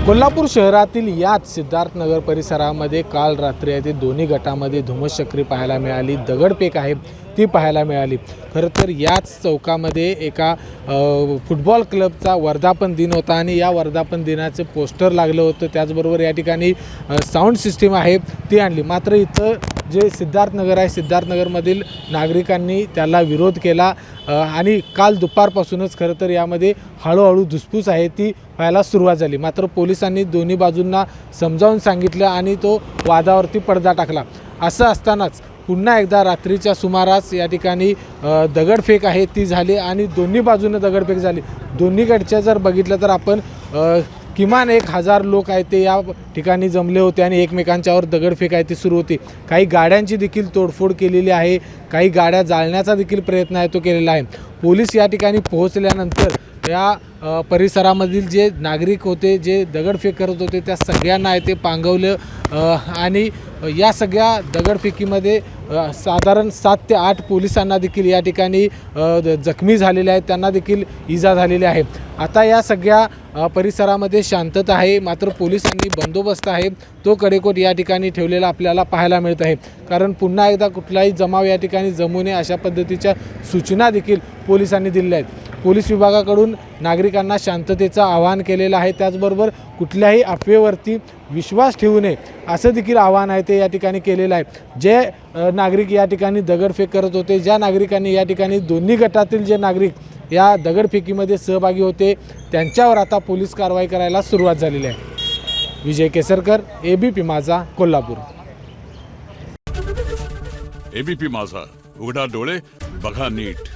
कोल्हापूर शहरातील याच सिद्धार्थनगर परिसरामध्ये काल रात्री आहे ते दोन्ही गटामध्ये धुमश्चक्री पाहायला मिळाली, दगडफेक आहे ती पाहायला मिळाली। खरं तर याच चौकामध्ये एका फुटबॉल क्लबचा वर्धापन दिन होता आणि या वर्धापन दिनाचं पोस्टर लागलं होतं। त्याचबरोबर या ठिकाणी साऊंड सिस्टीम आहे ती आणली, मात्र इथं जे सिद्धार्थनगर आहे सिद्धार्थनगरमधील नागरिकांनी त्याला विरोध केला आणि काल दुपारपासूनच खरं तर यामध्ये हळूहळू धुसफूस आहे ती व्हायला सुरुवात झाली। मात्र पोलिसांनी दोन्ही बाजूंना समजावून सांगितलं आणि तो वादावरती पडदा टाकला। असं असतानाच पुन्हा एकदा रात्रीच्या सुमारास या ठिकाणी दगडफेक आहे ती झाली आणि दोन्ही बाजूने दगडफेक झाली। दोन्हीकडच्या जर बघितलं तर आपण किमान 1000 लोक आहेत ते या ठिकाणी जमले होते आणि एकमेकांच्यावर दगडफेक आहे ती सुरू होती। काही गाड्यांची देखील तोडफोड केलेली आहे, काही गाड्या जाळण्याचा देखील प्रयत्न आहे तो केलेला आहे। पोलीस या ठिकाणी पोहोचल्यानंतर या परिसरामधील जे नागरिक होते जे दगडफेक करत होते त्या सगळ्यांना आहे ते पांगवलं आणि या सगळ्या दगडफेकीमध्ये साधारण 7 ते 8 पोलिसांना देखील या ठिकाणी जखमी झालेले आहेत, त्यांना देखील इजा झालेली आहे। आता या सगळ्या परिसरामध्ये शांतता आहे, मात्र पोलिसांनी बंदोबस्त आहे तो कडेकोट या ठिकाणी ठेवलेला आपल्याला पाहायला मिळत आहे। कारण पुन्हा एकदा कुठलाही जमाव या ठिकाणी जमू नये अशा पद्धतीच्या सूचना देखील पोलिसांनी दिलेल्या आहेत। पोलीस विभागाकडून नागरिकांना शांततेचं आवाहन केलेलं आहे, त्याचबरोबर कुठल्याही अफवेवरती विश्वास ठेवू नये असं देखील आवाहन आहे ते या ठिकाणी केलेलं आहे। जे नागरिक या ठिकाणी दगडफेक करत होते, ज्या नागरिकांनी या ठिकाणी दोन्ही गटातील जे नागरिक या दगडफेकीमध्ये सहभागी होते त्यांच्यावर आता पोलीस कारवाई करायला सुरुवात झालेली आहे। विजय केसरकर, ABP माझा, कोल्हापूर। ABP माझा, उघडा डोळे बघा नीट।